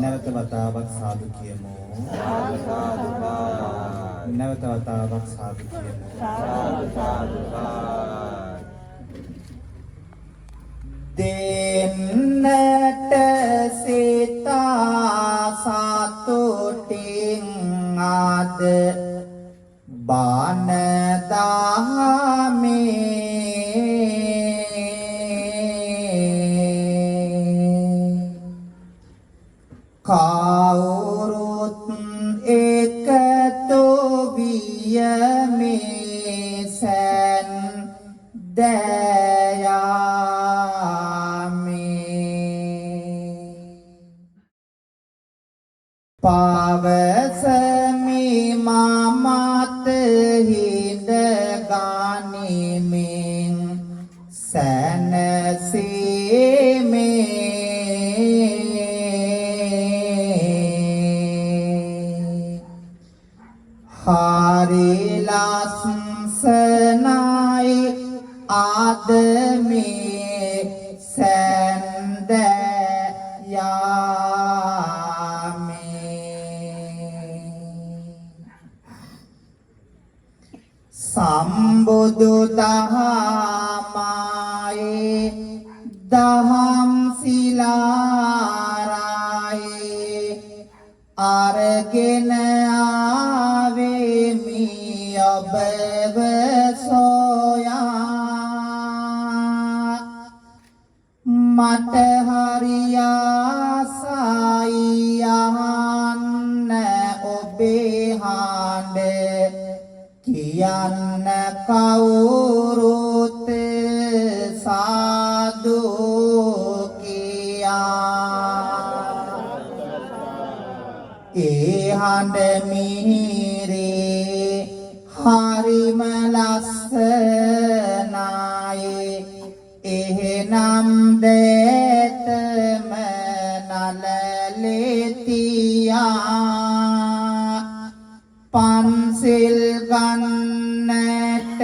නැවත වතාවක් සාදු කියමු. නැවත වතාවක් සාදු කියමු. දෙන්නට සිතා සතුටින් ආද බාන දහමේ කවුරුත් එකතු විය මේ සැන් දයාමේ පවසමි මමත් හිඳ ගනිමින් සැනසීමේ හරි ලස්සනයි අද මේ සැන්ද යාමේ සම්බුදු දහමයි දහම් සිලාරයි අරගෙන ආවෙමි ඔබව සොයා මට හරි ආසයි අහන්න ඔබේ හඬ කියන්න කවුරුත් සාදු ඒ හඬ මිහිරේ හරිම ලස්සනයි එහෙනම් දෙතම නලලෙතියා පන්සිල් ගන්නට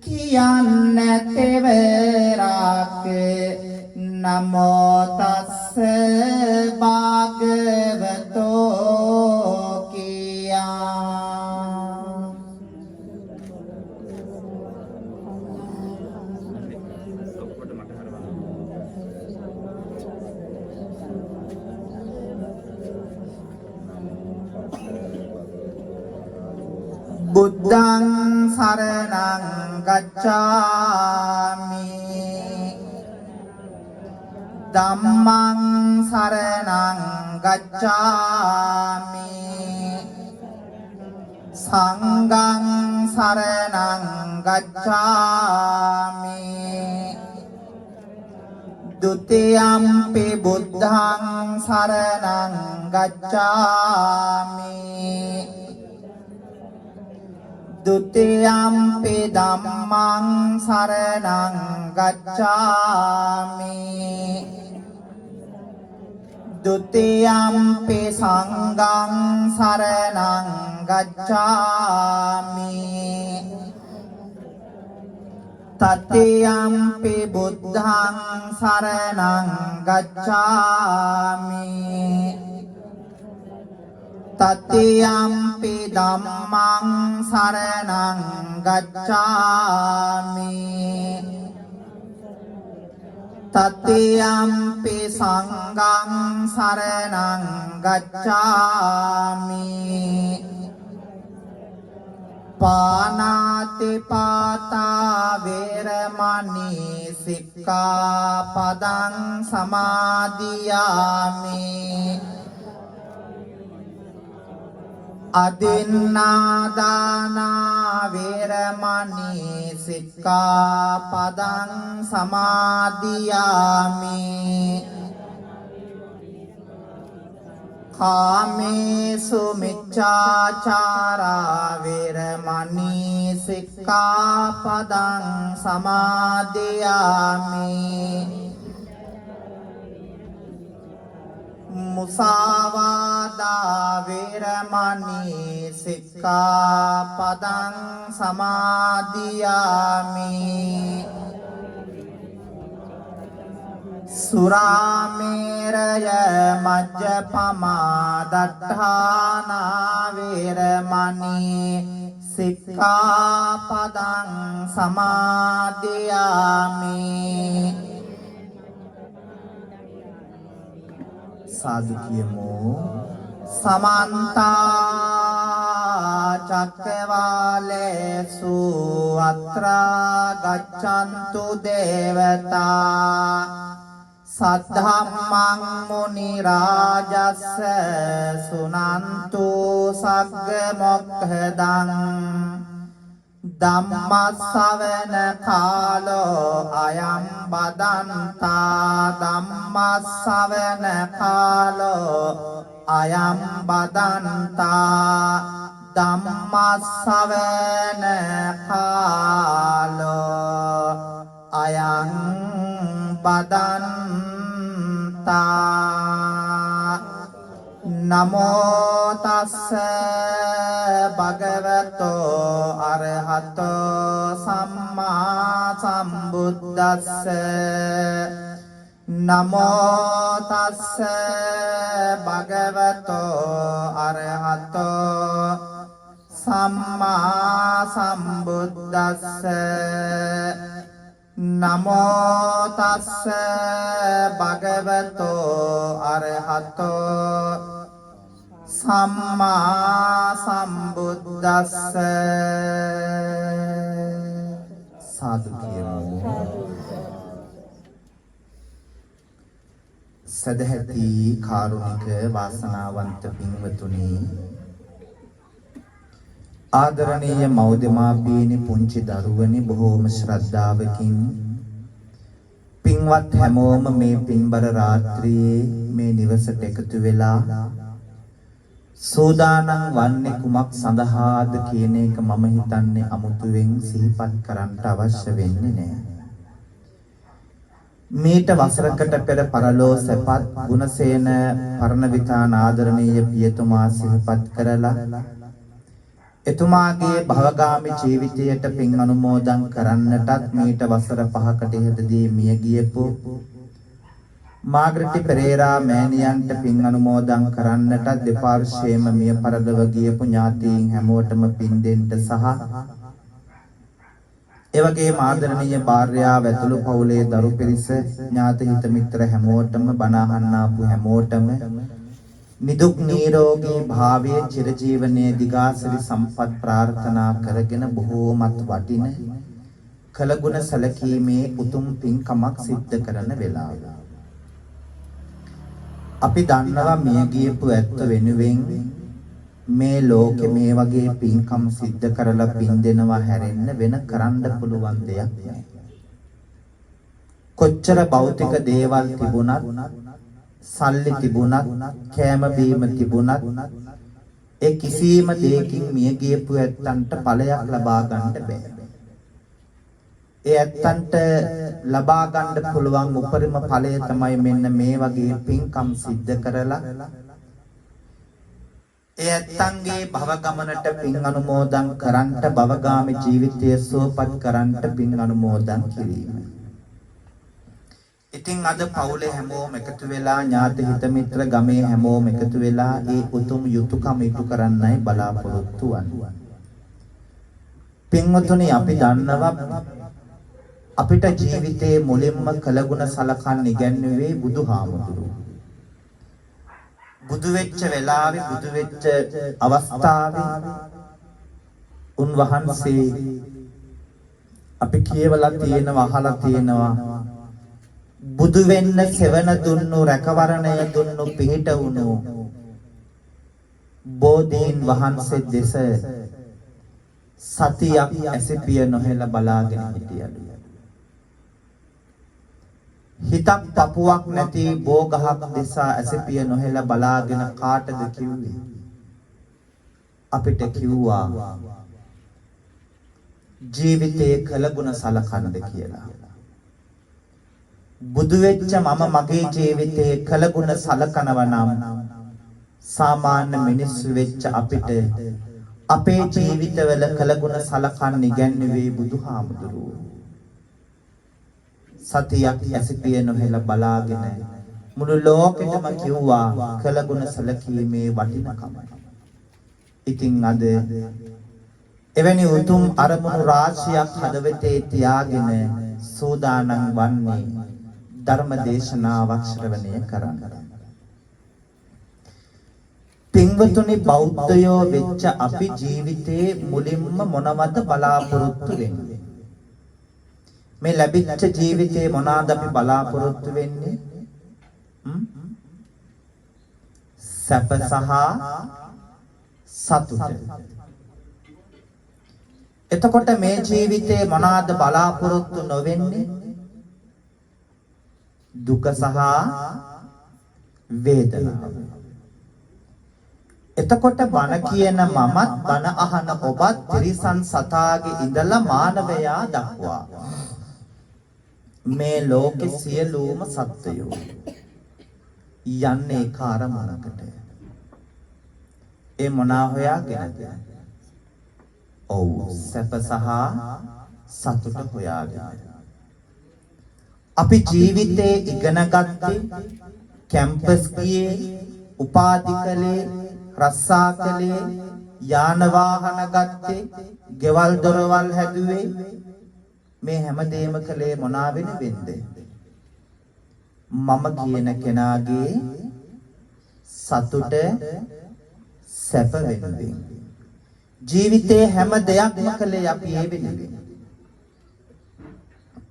කියන්න තෙවරක් නමෝ තස්ස භගවතෝ කියා බුද්ධං සරණං ගච්ඡාමි ධම්මං සරණං ගච්ඡාමි සංඝං සරණං ගච්ඡාමි ဒုတိယံ පි බුද්ධං සරණං ගච්ඡාමි ဒုတိယံ පි ධම්මං සරණං ගච්ඡාමි ဒုတိယံ පි සංඝං සරණං ගච්ඡාමි တတိယံ පි බුද්ධං සරණං ගච්ඡාමි တတိယံ පි ධම්මං සරණං ගච්ඡාමි တတိယံ පි සංඝං සරණං ගච්ඡාමි ပါณาติปาตาเวรมณีสิกขาปดังสมาธิยามิอดินนาดานาเวรมณีสิกขาปดังสมาธิยามิคาเมสุมิจฉาจาราเวรมณีสิกขาปดังสมาธิยามิมุสาวาทาเวรมณีสิกขาปดังสมาธิยามิ සුරාමේරය මජ්ජපමා දට්ඨානා වේරමණී සික්ඛාපදං සමාදියාමි. සාදු කියමු. සමන්ත චක්කවාලේසු අත්‍රා ගච්ඡන්තු දේවතා සද්ධම්මං මුනි රාජස්ස සුනන්තු සග්ග මොක්ඛදං ධම්මස්සවන කාලෝ අයං බදන්තා ධම්මස්සවන කාලෝ අයං බදන්තා ධම්මස්සවන කාලෝ අයං බදන්තා. නමෝ තස්ස භගවතෝ අරහතෝ සම්මා සම්බුද්දස්ස. නමෝ තස්ස භගවතෝ අරහතෝ සම්මා සම්බුද්දස්ස. නමෝ තස්ස භගවතෝ අරහතෝ සම්මා සම්බුද්දස්ස. සාදු කියමු. සදහැති කාරුණික වාසනාවන්ත පින්වතුනි, ආදරණීය මව්දෙමාපියනි, පුංචි දරුවනි, බොහෝම ශ්‍රද්ධාවකින් පින්වත් හැමෝම මේ පින්බර රාත්‍රියේ මේ නිවසට එකතු වෙලා සෝදානම් වන්නේ කුමක් සඳහාද කියන එක මම හිතන්නේ අමුතුවෙන් සිහිපත් කරන්න අවශ්‍ය වෙන්නේ නැහැ. මේට වසරකට පෙර පරලෝ සැපත් ගුණසේන පරණවිතාන ආදරණීය පියතුමා සිහිපත් කරලා එතුමාගේ භවගාමී ජීවිතයට පින් අනුමෝදන් කරන්නටත් මීට වසර 5කට ඉහතදී මිය ගියපු මාග්‍රටි පෙරේරා මෑණියන්ට පින් අනුමෝදන් කරන්නටත් දෙපාර්ශ්වයේම මිය පරලොව ගියපු ඥාතීන් හැමෝටම පින් දෙන්න සහ එවැගේම ආදරණීය භාර්යාව ඇතුළු පවුලේ දරු පිරිස ඥාති හිත මිත්‍ර හැමෝටම බණ අහන්න ආපු හැමෝටම නිදුක් නිරෝගී භාවයේ චිරජීවනයේ දිගාසිරි සම්පත් ප්‍රාර්ථනා කරගෙන බොහෝමත් වටින කළගුණ සැලකීමේ උතුම් පින්කමක් සිද්ධ කරන වෙලාව. අපි දන්නවා මිය ගියපු ඇත්ත වෙනුවෙන් මේ ලෝකෙ මේ වගේ පින්කම් සිද්ධ කරලා පින් දෙනවා හැරෙන්න වෙන කරන්න පුළුවන් දෙයක් නෑ. කොච්චර භෞතික දේවල් තිබුණත්, සල්ලි තිබුණත්, කෑම බීම තිබුණත් ඒ කිසියම් දෙයකින් මිය ගියපු ඇත්තන්ට ඵලයක් ලබා ගන්න බෑ. ඒ ඇත්තන්ට ලබා ගන්න පුළුවන් උපරිම ඵලය තමයි මෙන්න මේ වගේ පින්කම් සිද්ධ කරලා ඒ ඇත්තන්ගේ භව ගමනට පින් අනුමෝදන් කරන්ට භවගාමී ජීවිතය සුවපත් කරන්ට පින් අනුමෝදන් කිරීම. ඉතින් අද පවුලේ හැමෝම එකතු වෙලා ඥාති හිත මිත්‍ර ගමේ හැමෝම එකතු වෙලා ඒ උතුම් යුතුයකම ඉටු කරන්නයි බලාපොරොත්තු වන්නේ. පින්වතුනි, අපි දන්නවා අපිට ජීවිතේ මුලින්ම කළගුණ සලකන්න ඉගැන්වුවේ බුදුහාමුදුරුවෝ. බුදු වෙච්ච වෙලාවේ, බුදු වෙච්ච අවස්ථාවේ උන්වහන්සේ අපි කියවලා තියෙනවා, අහලා තියෙනවා, බුදු වෙන්න සෙවණ දුන්නු, රැකවරණය දුන්නු, පිහිට වුණු බෝධීන් වහන්සේ දෙස සතියක් ඇසිපිය නොහෙලා බලාගෙන හිටියලු. හිතක් පපුවක් නැති බෝගහක් දෙසා ඇසිපිය නොහෙලා බලාගෙන කාටද කිව්වේ? අපිට කිව්වා ජීවිතයේ කළගුණ සලකන්න කියලා. බුදු වෙච්ච මම මගේ ජීවිතයේ කළගුණ සලකනවා නම් සාමාන්‍ය මිනිස්සු වෙච්ච අපිට අපේ ජීවිතවල කළගුණ සලකන්න ඉගැන්වුවේ බුදුහාමුදුරුවෝ. සතියක් ඇසිපිය නොහෙල බලාගෙන මුළු ලෝකෙටම කිව්වා කළගුණ සැලකීමේ වටිනාකම. ඉතින් අද එවැනි උතුම් අරමුණු රාශියක් හදවතේ තියාගෙන සූදානම් වන්නේ ධර්ම දේශනාවක් ශ්‍රවණය කරන්න. පින්වතුනි, බෞද්ධයෝ වෙච්ච අපි ජීවිතේ මුලින්ම මොනවද බලාපොරොත්තු වෙන්නේ? මේ ලැබිච්ච ජීවිතේ මොනවාද අපි බලාපොරොත්තු වෙන්නේ? සැප සහ සතුට. එතකොට මේ ජීවිතේ මොනවාද බලාපොරොත්තු නොවෙන්නේ? දුක සහ වේදනාව. එතකොට බණ කියන මමත් බණ අහන ඔබත් ත්‍රිසන් සතාගේ ඉඳලා මානවයා දක්වා මේ ලෝකේ සියලුම සත්වයෝ යන්නේ කාරමණකට. ඒ මොනා හොයාගෙනද? ඔව්, සැප සහ සතුට හොයාගෙන. අපි ජීවිතේ ඉගෙන ගත්තේ, කැම්පස් ගියේ, උපාධි කළේ, රස්සා කළේ, යාන වාහන ගත්තේ, ගෙවල් දොරවල් හැදුවේ, මේ හැමදේම කළේ මොනවා වෙනුවෙන්ද? මම කියන කෙනාගේ සතුට සැප වෙනුවෙන්. ජීවිතේ හැම දෙයක්ම කළේ අපි ඒ වෙනුවෙන්.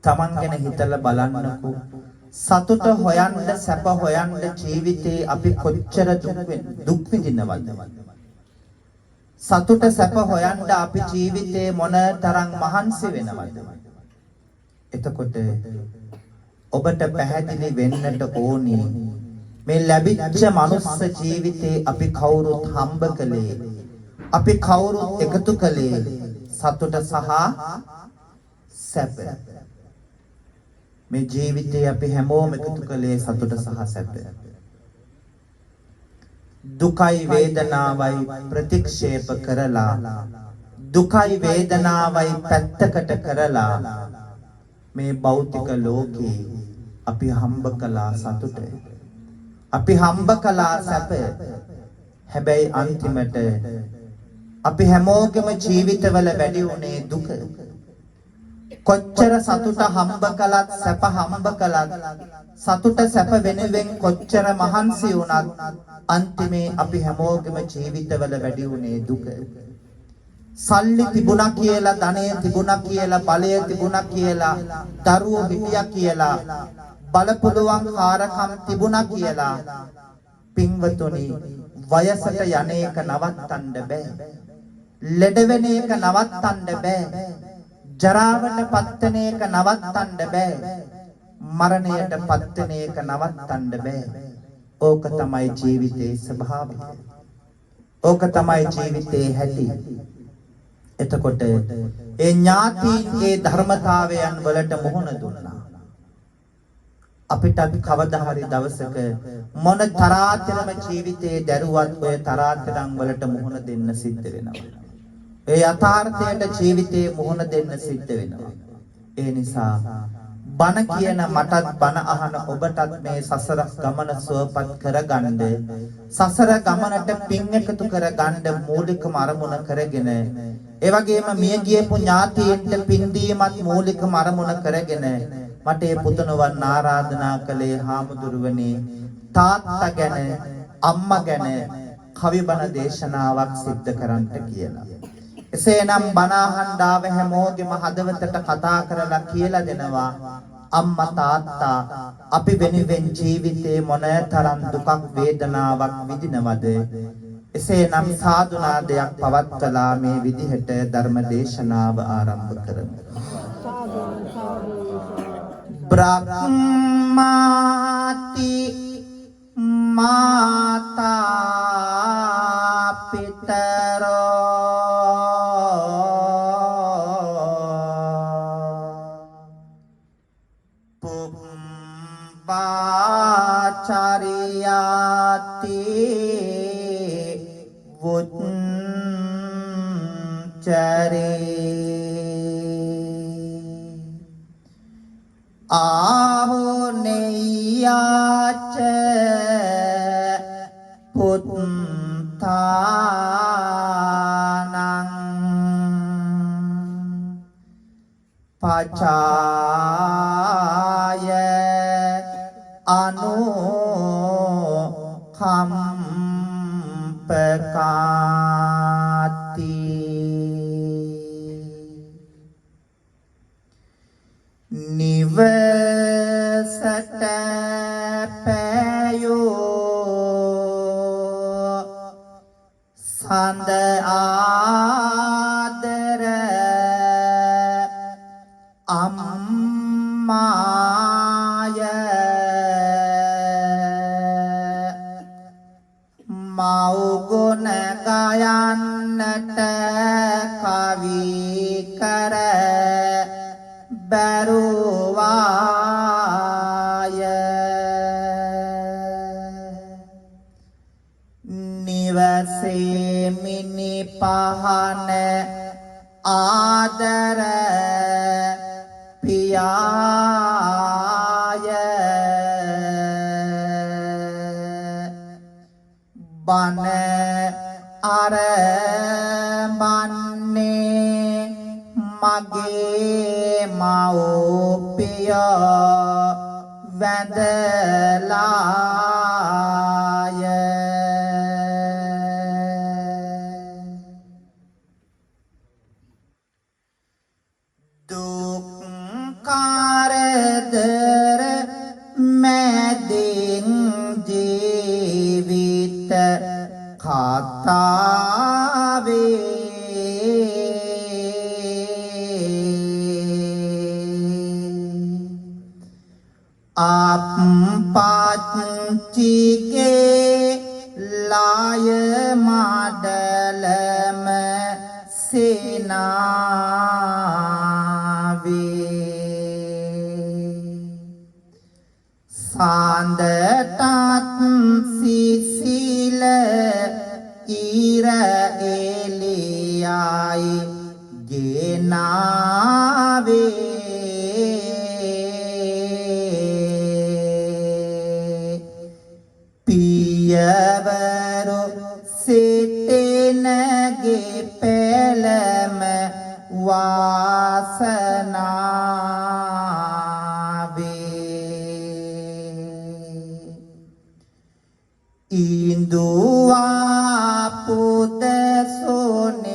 තමන් ගැන හිතලා බලන්නකෝ. සතුට හොයන්න, සැප හොයන්න ජීවිතේ අපි කොච්චර දුක් විඳිනවද? සතුට සැප හොයන්න අපි ජීවිතේ මොන තරම් මහන්සි වෙනවද? එතකොට ඔබට පැහැදිලි වෙන්නට ඕනේ මේ ලැබිච්ච මනුස්ස ජීවිතේ අපි කවුරුත් හම්බ කළේ, අපි කවුරුත් එකතු කළේ සතුට සහ සැප. මේ ජීවිතේ අපි හැමෝම එකතු කළේ සතුට සහ සැප. දුකයි වේදනාවයි ප්‍රතික්ෂේප කරලා, දුකයි වේදනාවයි පැත්තකට කරලා මේ භෞතික ලෝකේ අපි හම්බ කළා සතුට, අපි හම්බ කළා සැප. හැබැයි අන්තිමට අපි හැමෝගෙම ජීවිතවල වැඩි උනේ දුක. කොච්චර සතුට හම්බ කළත්, සැප හම්බ කළත්, සතුට සැප වෙනුවෙන් කොච්චර මහන්සි වුණත් අන්තිමේ අපි හැමෝගෙම ජීවිතවල වැඩි උනේ දුක. සල්ලි තිබුණා කියලා, ධනය තිබුණා කියලා, බලය තිබුණා කියලා, දරුවෝ හිටියා කියලා, බලපුලුවන් කාරකම් තිබුණා කියලා පින්වතුනි වයසට යන්නේක නවත්තන්න බෑ. ලෙඩ වෙන එක නවත්තන්න බෑ. ජරාවට පත්වන එක නවත්තන්න බෑ. මරණයට පත්වන එක නවත්තන්න බෑ. ඕක තමයි ජීවිතයේ ස්වභාවය. ඕක තමයි ජීවිතයේ හැටි. එතකොට ඒ ඥාතිගේ ධර්මතාවයන් වලට මුහුණ දුන්නා. අපිට කවදා හරි දවසක මොන තරාතිරම ජීවිතයේ දරුවත් ඔය තරාතිරම් වලට මුහුණ දෙන්න සිද්ධ වෙනවා. ඒ යථාර්ථයට ජීවිතේ මුහුණ දෙන්න සිද්ධ වෙනවා. ඒ නිසා බණ කියන මටත්, බණ අහන ඔබටත් මේ සසර ගමන සුවපත් කරගන්න, සසර ගමනට පින් එකතු කරගන්න මූලිකම අරමුණ කරගෙන, ඒ වගේම මිය ගියපු ඥාතීන්ට පින් දීමත් මූලිකම අරමුණ කරගෙන මට මේ පුතණුවන් ආරාධනා කළේ හාමුදුරුවනේ තාත්තා ගැන, අම්මා ගැන කවිබණ දේශනාවක් සිද්ධ කරන්න කියලා. එසේනම් බණ අහන්න ආව හැමෝගෙම හදවතට කතා කරලා කියලා දෙනවා, අම්මා තාත්තා අපි වෙනුවෙන් ජීවිතේ මොනතරම් දුකක් වේදනාවක් විඳිනවද? එසේනම් සාදුනාදයක් පවත්වලා මේ විදිහට ධර්ම දේශනාව ආරම්භ කරමු. බ්‍රහ්මාති මාතා පිතරෝ චරියාති වුච්චරේ ආහුනේයාච පුත්තානං පචාය අනුකම්පකාති නිවසට පෑයෝ සඳ ආදර අම්මාය මව්ගුණ ගයන්නට කවි කර බැරුවාය නිවසේ මිනි පහන ආදර පියාය බන අරඹන්නේ මගේ මව්පිය වැඳලාය දුක් කරදර මැදින් ජීවිත කතාවේ අප්පච්චිගේ ලාය මඩලම සේනාවේ සාන්දටත් සිසිල ඉර එලියයි ගෙනාවේ පියවරු සිටිනගේ පෙළම වාසනාවේ ඉන්දුවා පුදසෝනේ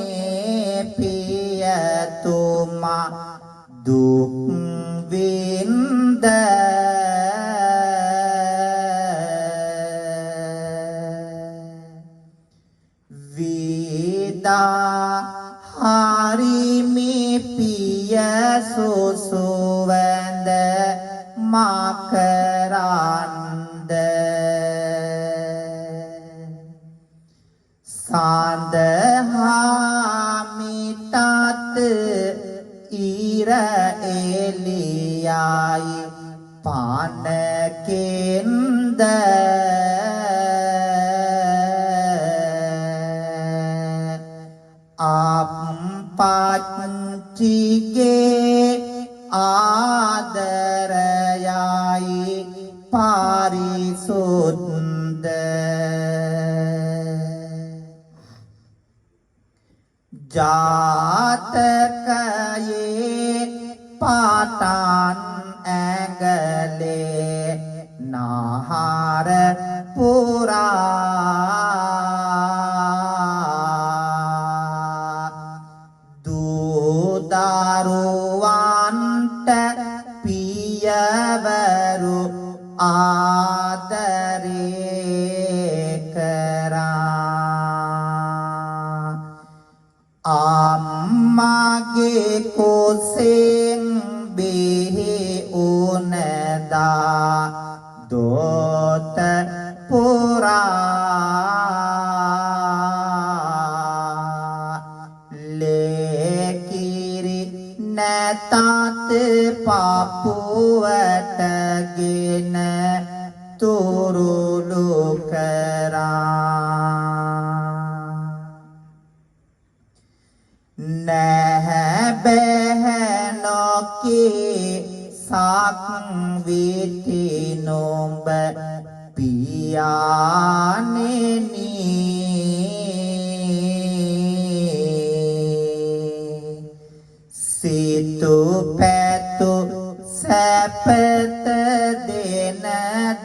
පියතුමා දුක් වින්ද හරිමි පිය සුසුවඳ මකරන්ද සඳහාමිටත් ඉර එලියයි පනකෙන්ද අප්පච්චිගේ ආදරයයි පාරිසුද්ධ ජාතකයේ පාටන් ඇඟලේ නාහාර පුරා දරුවන්ට පියවරු ආදරේ කරා අම්මගේ කුසෙන් බිහි උනදා දොත පුරා ලේකිරි නැතත් පපුවටගෙන තුරුළු කරා නැහැ බැහැ නොකී පිරිසක් වීති නොඹ පියාණෙනි සිතු පැතු සැපත දෙන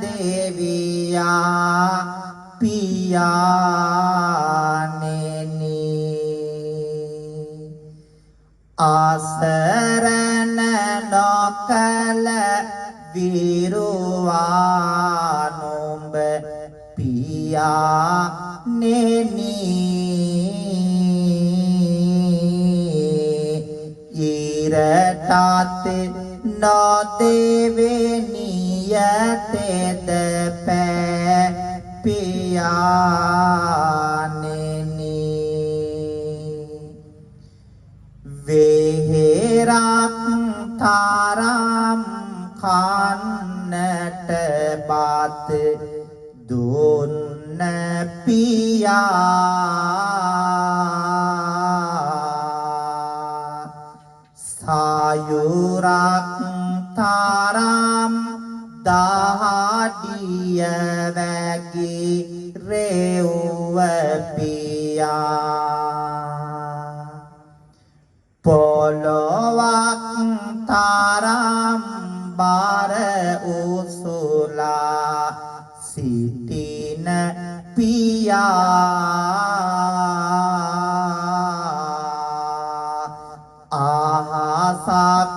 දෙවියා පියාණෙනි ආසරණ නොකල විරුවා නුඹ පියාණෙනි ඉරටත් නොදෙවෙනියතෙද පෑ පියාණෙනි වෙහෙරක් තරම් කන්නට බත් දුන්න පියා සායුරක් තරම් දහඩිය වැගි රෙව්ව පියා පොළොවක් තරම් බර උසුලා සිටින පියා ආහසක්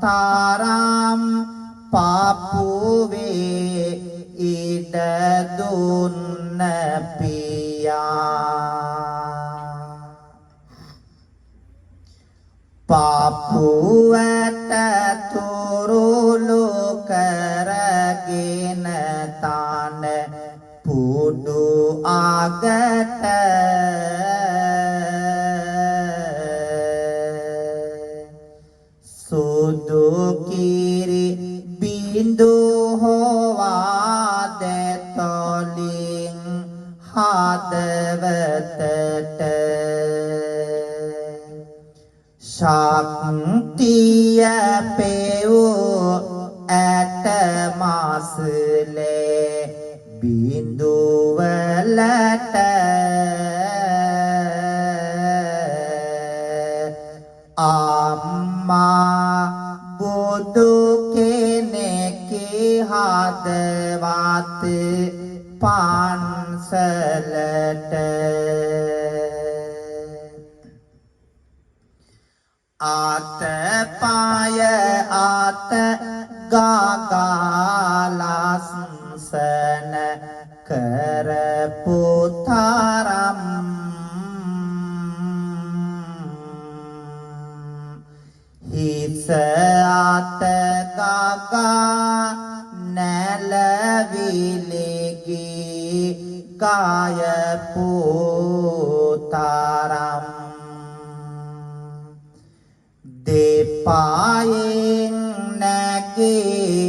තරම් පපුවේ ඉඩ දුන්න පියා පපුවට තුරුළු කරගෙන තන පුඩු අගට සුදු කිරි බිඳු හොවා දෙතොලින් හදවතට ශක්තිය පෙවූ ඇට මාසලේ බිඳුවලට අම්මා බුදු කෙනෙකි හදවත් පන්සලට අත පාය අත ගාගාලස්සන කරපු තරම් හිස අත ගගා නැලවිලිගි ගායපු තරම් දෙපායෙන් නැගී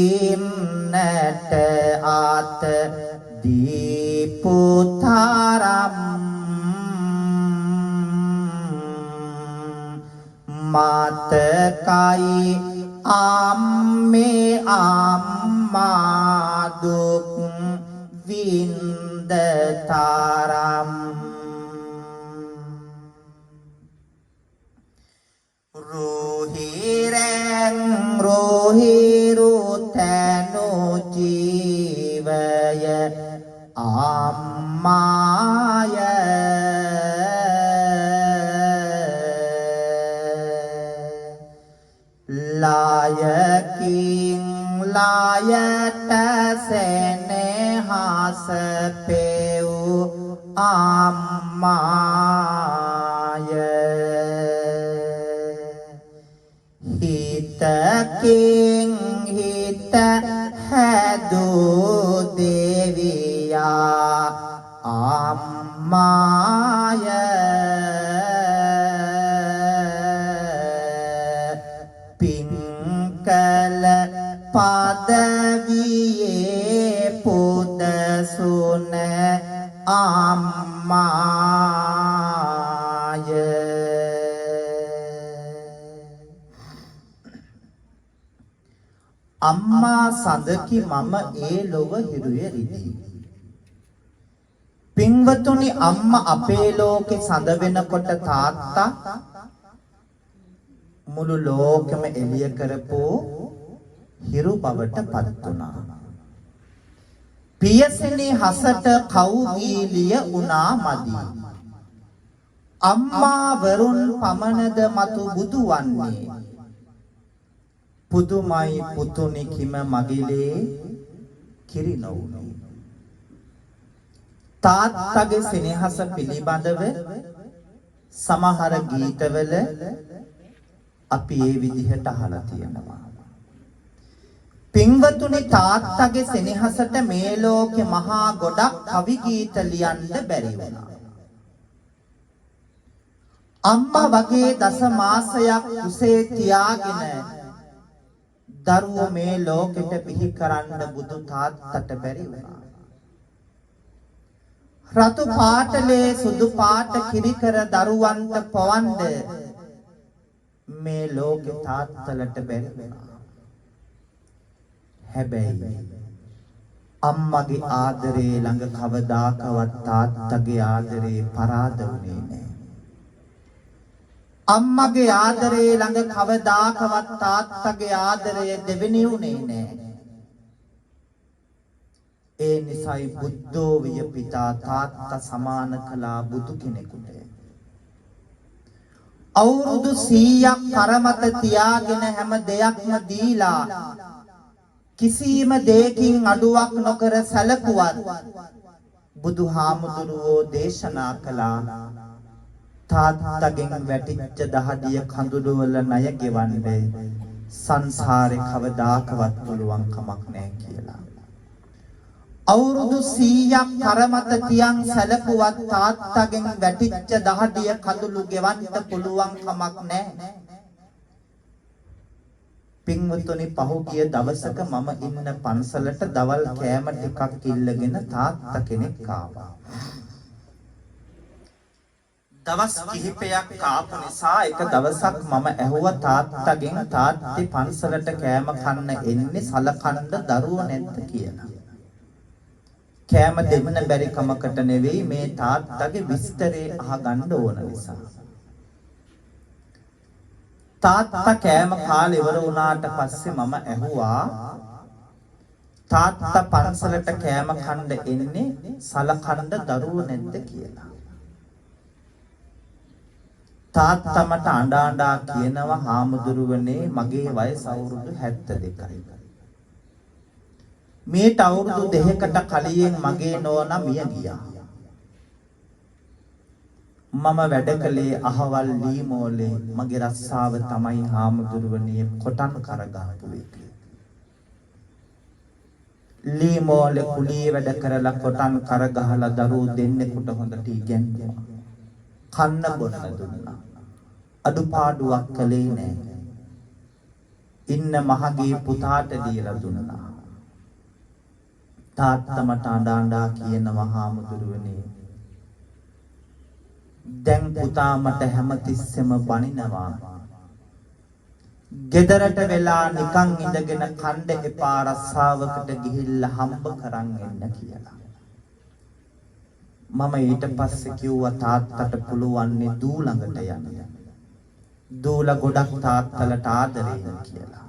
ඉන්නට අත දීපු තරම් මතකයි අම්මේ අම්මා දුක් වින්ද තරම් රුහිරෙන් රුහිරු තනු ජීවය අම්මාය ලායකින් ලායට සෙනෙහස පෙව් අම්මාය හිතකින් හිත හැදූ දෙවියා අම්මාය පින්කල පදවියේ පුදසුන අම්මාය අම්මා සඳකි මම ඒ ලොව හිරුවේ රිදී. පින්වතුනි අම්මා අපේ ලෝකේ සඳ වෙනකොට තාත්තා මුළු ලෝකෙම එළිය කරපෝ හිරු බවට පත් වුණා. පියසෙනි හසට කවුගීලිය උනා මදි. අම්මා වරුන් පමණද මතු බුදු වන්නේ. පුදුමයි පුතුනි කිම මගිලේ කිරි නොවුනි. තාත්තගේ සෙනෙහස පිළිබඳව සමහර ගීතවල අපි ඒ විදිහට අහලා තියෙනවා. පින්වතුනි තාත්තගේ සෙනෙහසට මේ ලෝකේ මහා ගොඩක් කවි ගීත ලියන්න බැරි වුණා. අම්මා වගේ දස මාසයක් කුසේ තියාගෙන දරුවෝ මේ ලෝකෙට බිහි කරන්න බුදු තාත්තට බැරි වුණා. රතු පාටලේ සුදු පාට කිරි කර දරුවන්ට පවන්ද මේ ලෝකේ තාත්තලට බැරි වුණා. හැබැයි අම්මගේ ආදරේ ළඟ කවදාකවත් තාත්තගේ ආදරේ පරාද වුණේ නැහැ. අම්මගේ ආදරේ ළඟ කවදාකවත් තාත්තගේ ආදරය දෙවෙනි වුණේ නැහැ. ඒ නිසායි බුද්ධෝ විය පිතා තාත්තා සමාන කළා බුදු කෙනෙකුට. අවුරුදු 100ක් කරමත තියාගෙන හැම දෙයක්ම දීලා කිසිම දෙයකින් අඩුවක් නොකර සැලකුවත් බුදුහාමුදුරුවෝ දේශනා කළා තාත්තගෙන් වැටිච්ච දහදිය කඳුළු වල ණය ගෙවන්නේ සංසාරේ කවදාකවත් පුළුවන් කමක් නැහැ කියලා. අවුරුදු 100ක් කරමත තියන් සැලකුවත් තාත්තගෙන් වැටිච්ච දහදිය කඳුළු ගෙවන්න පුළුවන් කමක් නැහැ. පින්වතුනි පහුගිය දවසක මම ඉන්න පන්සලට දවල් කෑම ටිකක් ඉල්ලගෙන තාත්තා කෙනෙක් ආවා. දවස් කිහිපයක් ආපු නිසා එක දවසක් මම ඇහුවා තාත්තගෙන් තාත්ති පන්සලට කෑම කන්න එන්නේ සලකන්න දරුවෝ නැද්ද කියලා. කෑම දෙන්න බැරි කමකට නෙවෙයි මේ තාත්තගේ විස්තරේ අහගන්න ඕන නිසා. තාත්තා කෑම කාලේ ඉවර වුණාට පස්සේ මම ඇහුවා තාත්තා පන්සලට කෑම කන්න එන්නේ සලකන්න දරුවෝ නැද්ද කියලා. තාත්තා මට අඬ අඬා කියනවා හාමුදුරුවනේ මගේ වයස අවුරුදු 72යි. මේට අවුරුදු 2කට කලින් මගේ නෝනා මිය ගියා. මම වැඩ කළේ අහවල් ලීමෝලේ මගේ රස්සාව තමයි හාමුදුරුවනේ කොටන් කරගහපු එක. ලීමෝලේ කුලිය වැඩ කරලා කොටන් කරගහලා දරුවෝ දෙන්නෙකුට හොඳට ඉගෙනුවා. කන්න බොන්න දුන්නා. අඩුපාඩුවක් කළේ නැහැ. ඉන්න මහගේ පුතාට දීලා දුන්නා. තාත්තා මට අඬා කියනවා හාමුදුරුවනේ දැන් පුතා මට හැමතිස්සෙම බනිනවා. ගෙදරට වෙලා නිකන් ඉඳගෙන කණ්ඩ එපා රස්සාවකට ගිහිල්ලා හම්බ කරන් එන්න කියලා. මම ඊට පස්සේ කිව්වා තාත්තට පුළුවන් නේ දූ ළඟට යන්න. දූලා ගොඩක් තාත්තලට ආදරේ කියලා.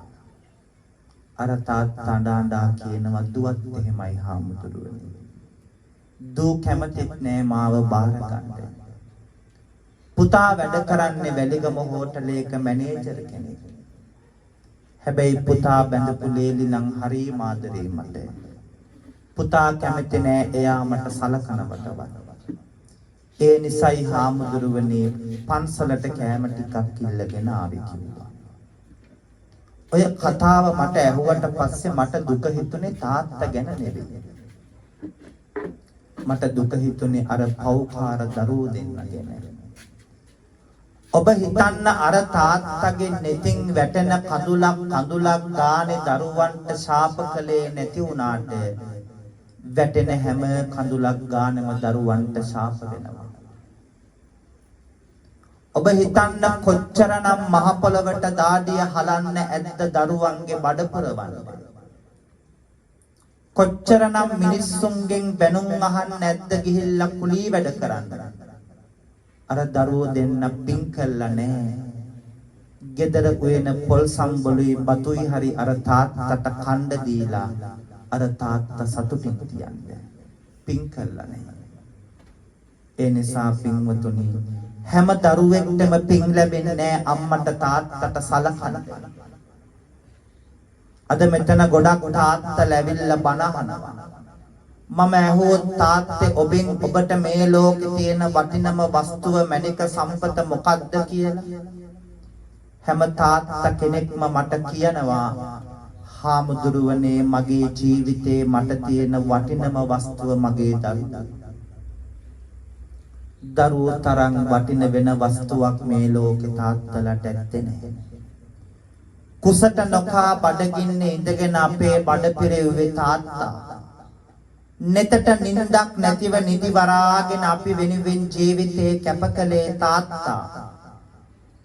අර තාත්තා අඬා කියනවා දුවත් එහෙමයි හාමුදුරුවනේ. දූ කැමතිත් නෑ මාව බාර ගන්න. පුතා වැඩ කරන්නේ වැලිගම හෝටලයක මැනේජර් කෙනෙක්. හැබැයි පුතා බැඳපු ලේලි නම් හරි ආදරේ මට. පුතා කැමති නෑ එයා මට සලකනවටවත්. ඒ නිසයි හාමුදුරුවනේ පන්සලට කෑම ටිකක් ඉල්ලගෙන ආවේ කිව්වා. ඔය කතාව මට ඇහුවට පස්සේ මට දුක හිතුනේ තාත්තා ගැන නෙවෙයි. මට දුක හිතුනේ අර පව්කාර දරුවෝ දෙන්න ගැන. ඔබ හිතන්න අර තාත්තගේ නෙතින් වැටෙන කඳුලක් ගානේ දරුවන්ට ශාප කළේ නැති වුණාට වැටෙන හැම කඳුලක් ගානෙම දරුවන්ට ශාප වෙනවා. ඔබ හිතන්න කොච්චරනම් මහ පොළවට දාඩිය හලන්න ඇද්ද දරුවන්ගේ බඩ පුරවන්න. කොච්චරනම් මිනිස්සුන්ගෙන් බැනුම් අහන්න නැද්ද ගිහිල්ලා කුලී වැඩ කරන්න. අර දරුවෝ දෙන්න පින් කළා නෑ. ගෙදර උයන පොල් සම්බලුයි බතුයි හරි අර තාත්තට කණ්ඩ දීලා අර තාත්තා සතුටින් තියන්නේ. පින් කළා නෑ. ඒ නිසා පින්වතුනි හැම දරුවෙක්ටම පින් ලැබෙන්නේ නෑ අම්මට තාත්තට සලකන. අද මෙතන ගොඩක් තාත්තා ලැබිලා බණ අහනවා. මම ඇහුවොත් තාත්තේ ඔබෙන් ඔබට මේ ලෝකේ තියෙන වටිනම වස්තුව මණික සම්පත මොකක්ද කියලා. හැම තාත්තා කෙනෙක්ම මට කියනවා හාමුදුරුවනේ මගේ ජීවිතේ මට තියෙන වටිනම වස්තුව මගේ දරුවා. දරුවෝ තරම් වටින වෙන වස්තුවක් මේ ලෝකේ තාත්තලාට ඇත්තේ නැහැ. කුසට නොකා බඩගින්නේ ඉඳගෙන අපේ බඩ පිරෙව්වේ තාත්තා. neතට නිින්දක් නැතිව නිදි වරාගෙන අපි වෙනුවෙන් ජීවිතේ කැපකලේ තාත්තා.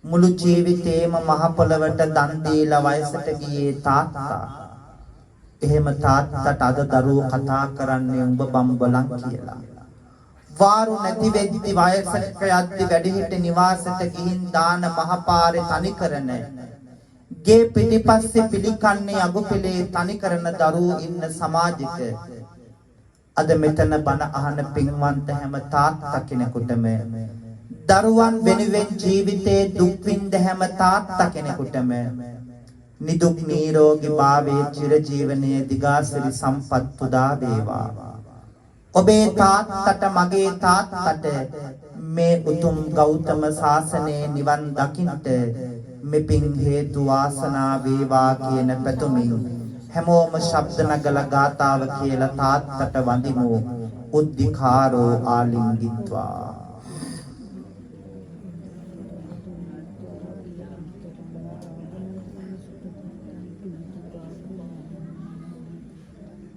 මුළු ජීවිතේම මහ පොළවට දන් දීලා වයසට ගියේ තාත්තා. එහෙම තාත්තට අද දරුවෝ කතා කරන්නේ උඹ බම්බලන් කියලා. වාරු නැති වෙද්දි වයසට යද්දි වැඩිහිටි නිවාසෙට ගිහින් දාන මහපාරේ තනි කරන ගේ පිටිපස්සේ පිළිකන්නේ අගුපෙලේ තනි කරන දරුවෝ ඉන්න සමාජික අද මෙතන බණ අහන පින්වන්ත හැම තාත්තා කෙනෙකුටම දරුවන් වෙනුවෙන් ජීවිතේ දුක් විඳ හැම තාත්තා කෙනෙකුටම නිදුක් නිරෝගී භාවයේ චිර ජීවනයේ දිගාසිරි සම්පත් උදා වේවා. ඔබේ තාත්තට මගේ තාත්තට මේ උතුම් ගෞතම සාසනයේ නිවන් දකින්නට මෙපින් හේතු වාසනා වේවා කියන පැතුමින් හැමෝම ශබ්ද නගලා ගාතාව කියලා තාත්තට වඳිමු. උද්ධිකාරෝ ආලිංගිත්වා.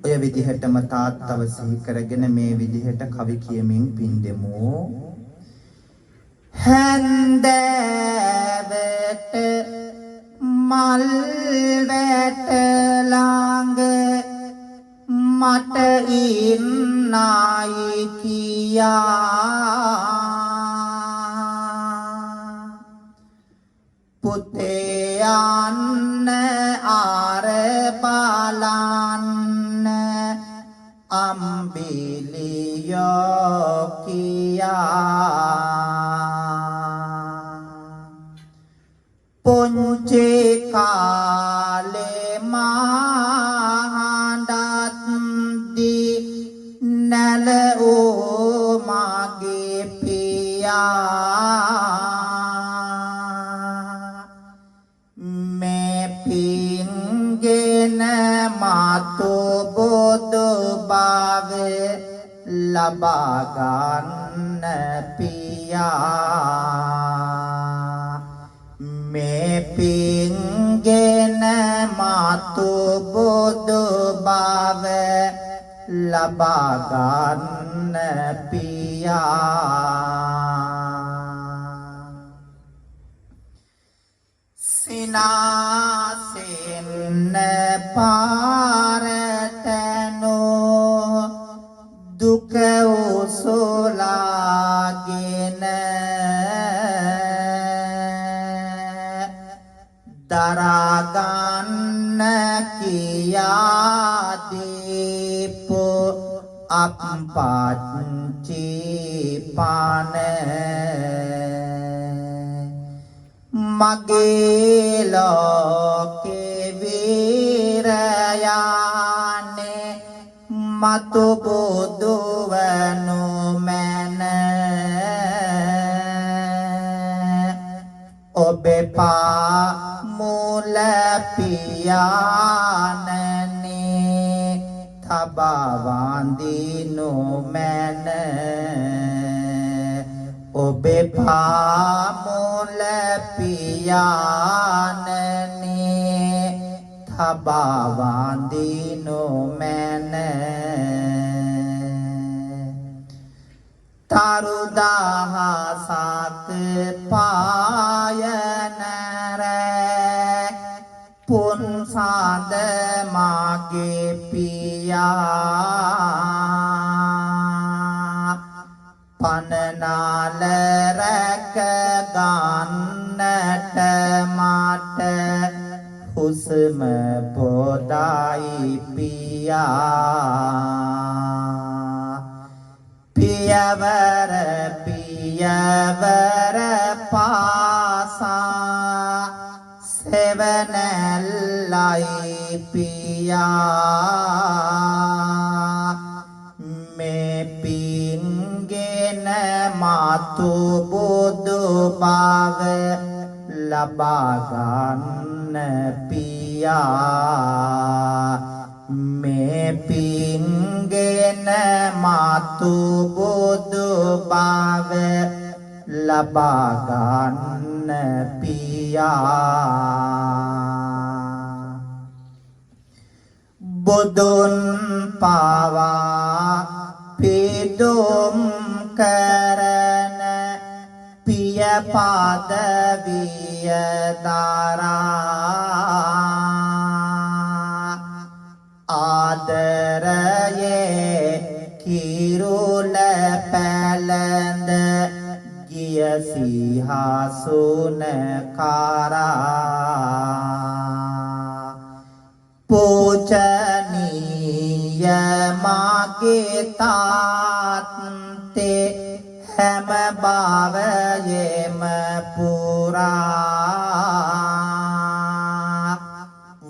ඔය විදිහටම තාත්තව සිහි කරගෙන මේ විදිහට කවි කියමින් පින් දෙමු. හැන්දෑවට මල් වැට ළඟ මට ඉන්නයි කියා පුතේ යන්න ආර බලන්න අම්බිලියෝ කියා පුංචි කාලේ මහඬත් දී නැලෝ මගේ පියා මේ පින්ගෙන මතු බුදු බව ලබා ගන්න පියා මේ පින්ගෙන මතු බුදු බව ලබා ගන්න පියා සිනාසෙන්න පාරට නෝ දුක උසුලාගෙන දරාගන්න කියා දීපු අප්පච්චි පාන මගේ ලෝකේ වීරයානේ මතු බුදු වනු මැන ඔබේ පා මුල පියාණනේ තබා වඳිනු මැන ඔබේ පා මුල පියාණනේ තබා වඳිනු මැන තරු දහසක් පායන පුන් සාද මාගේ පියා පනනාල රැක ගන්නට මට හුස්ම පොදයි පියා පියවර පියවර පාසා සෙවනැල්ලයි පියා මේ පින්ගෙන මතු බුදු බව ලබා ගන්න පියා මේ පින්ගෙන මතු බුදු බව ලබා ගන්න පියා බුදුන් පවා පිදුම් කරන පිය පදවිය දරා ආදරයේ කිරුල පැලඳ ගිය සිහසුන කරා පූජනීය මාගේ තාත්තේ හැම භවයේම පුරා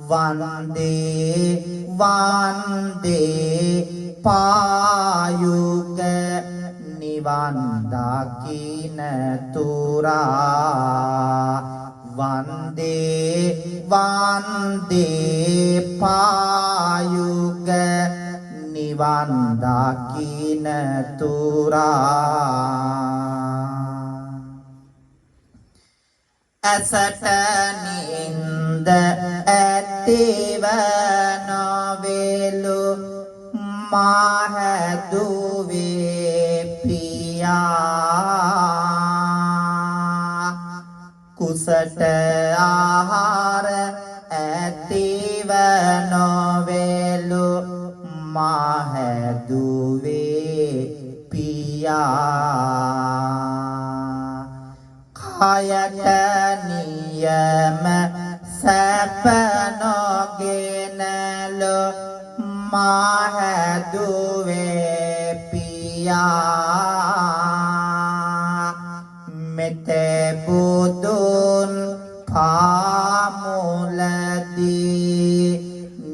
වන්දේ වන්දේ පායුග නිවන් දකින්න තුරා වන්දේ වන්දේ පායුග නිවන් දකින්න තුරා ඇසට නින්ද ඇතිව නොවේලු මාහැදුවේ පියා කුසට ආහාර ඇතිව නොවේලු මාහැදුවේ පියා කයට නියම සැප නොගෙනලු මාහැදුවේ පියා මෙතේ බුදුන් පාමුලදී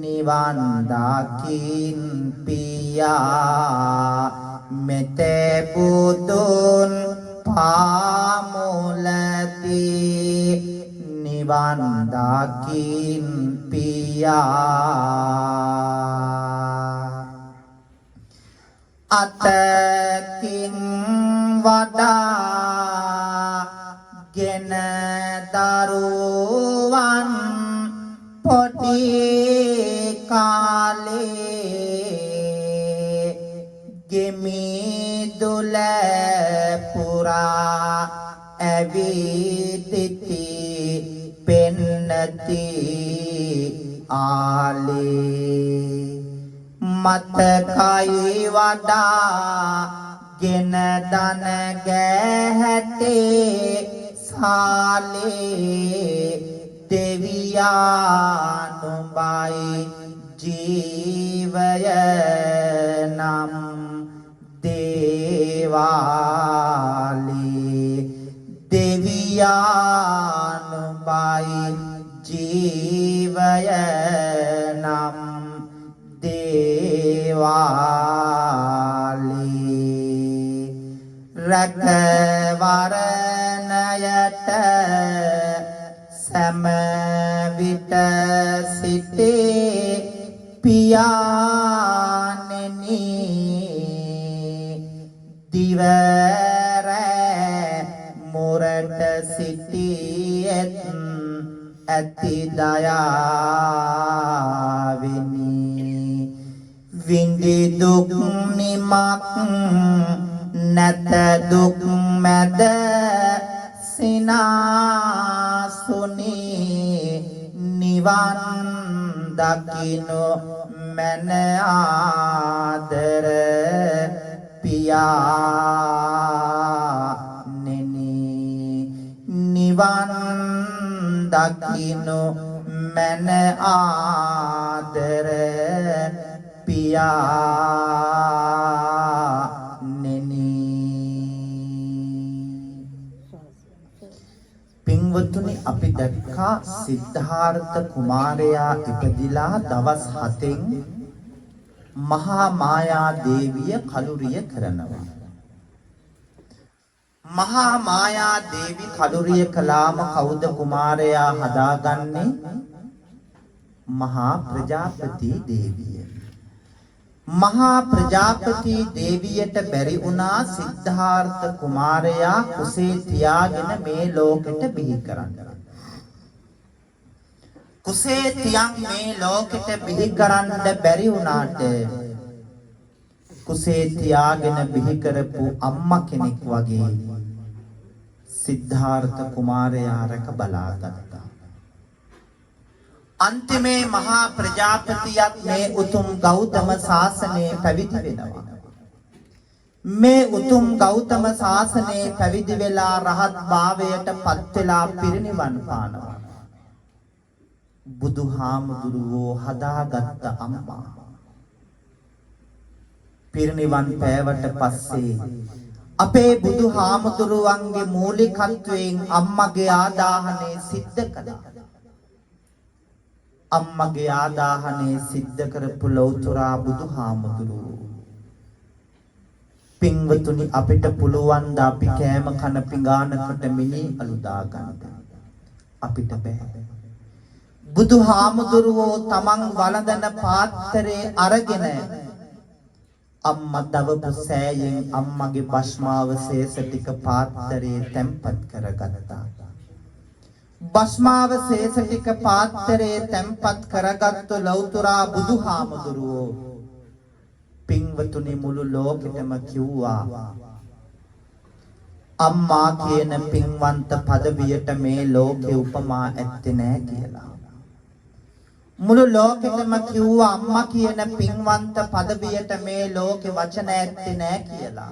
නිවන් දකින් පියා මෙතේ බුදුන් පාමුලදී නිවන් දකින් පියා අතකින් වඩා ගෙන දරුවන් පොඩි කාලේ ගෙමි දුල පුරා ඇවිදිති පෙන්නති ආලේ මතකයි වඩා ගෙන දන ගැහැටේ සාලේ දෙවියා නුඹයි ජීවය නම් දේවාලේ දෙවියා නුඹයි ජීවය නම් දේවාලේ රැකවරණයට සෑම විට සිටේ පියාණෙනි දිවර මුරට සිටියෙත් ඇති දයාවෙනි විඳි දුක් නිමක් නැත දුක් මැද සිනාසුනි නිව නිවන් දකින්නු මන ආදර පියා නිවන් දකින්නු මන ආදර පියා පින්වතුනි අපි දැක්කා සිද්ධාර්ථ කුමාරයා ඉපදිලා දවස් 7න් මහා මායා දේවිය කලුරිය කරනවා. මහා මායා දේවි කලුරිය කළාම කවුද කුමාරයා හදාගන්නේ? මහා ප්‍රජාපති දේවිය. මහා ප්‍රජාපති දේවියට බැරි වුණා සිද්ධාර්ථ කුමාරයා කුසේ තියාගෙන මේ ලෝකෙට බිහි කරන්න. කුසේ තියන් මේ ලෝකෙට බිහි කරන්න බැරි වුණාට කුසේ තියාගෙන බිහි කරපු අම්මා කෙනෙක් වගේ සිද්ධාර්ථ කුමාරයා රැක බලාගත්තා. අන්තිමේ මහා ප්‍රජාපතියත් මේ උතුම් ගෞතම සාසනයේ පැවිදි වෙනවා. මේ උතුම් ගෞතම සාසනයේ පැවිදි වෙලා රහත් භාවයට පත් වෙලා පිරිනිවන් පානවා. බුදුහාමුදුරුවෝ හදාගත්ත අම්මා පිරිනිවන් පෑවට පස්සේ අපේ බුදුහාමුදුරුවන්ගේ මූලිකත්වයෙන් අම්මගේ ආදාහනය සිද්ධ කළා. අම්මගේ ආදාහනය සිද්ධ කරපු ලෞතුරා බුදුහාමුදුරුවෝ පින්වතුනි අපිට පුළුවන් ද අපි කෑම කන පිඟානකට මිනි අලු දාගන්න? අපිට බෑ. බුදුහාමුදුරුවෝ තමන් වළඳන පාත්‍රයේ අරගෙන අම්මා දවපු සෑයෙන් අම්මගේ භස්මාවශේෂ ටික පාත්‍රයේ තැම්පත් කරගත්තා. භස්මාවශේෂ ටික පාත්‍රයේ තැම්පත් කරගත්තු ලෞතුරා බුදුහාමුදුරුවෝ පින්වතුනි මුළු ලෝකෙටම කිව්වා අම්මා කියන පින්වන්ත පදවියට මේ ලෝකේ උපමා ඇත්තේ නෑ කියලා. මුළු ලෝකෙටම කිව්වා අම්මා කියන පින්වන්ත පදවියට මේ ලෝකේ වචන ඇත්තේ නෑ කියලා.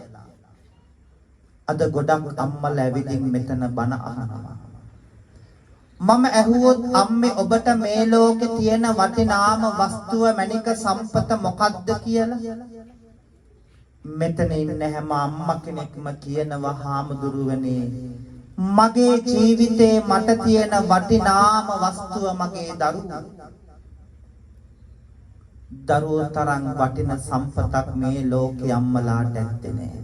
අද ගොඩක් අම්මලා ඇවිදින් මෙතන බණ අහනවා. මම ඇහුවොත් අම්මේ ඔබට මේ ලෝකේ තියෙන වටිනාම වස්තුව මණික සම්පත මොකක්ද කියලා? මෙතන ඉන්න හැම අම්මා කෙනෙක්ම කියනවා හාමුදුරුවනේ මගේ ජීවිතේ මට තියෙන වටිනාම වස්තුව මගේ දරුවෝ. දරුවෝ තරම් වටින සම්පතක් මේ ලෝකේ අම්මලාට ඇත්තේ නෑ.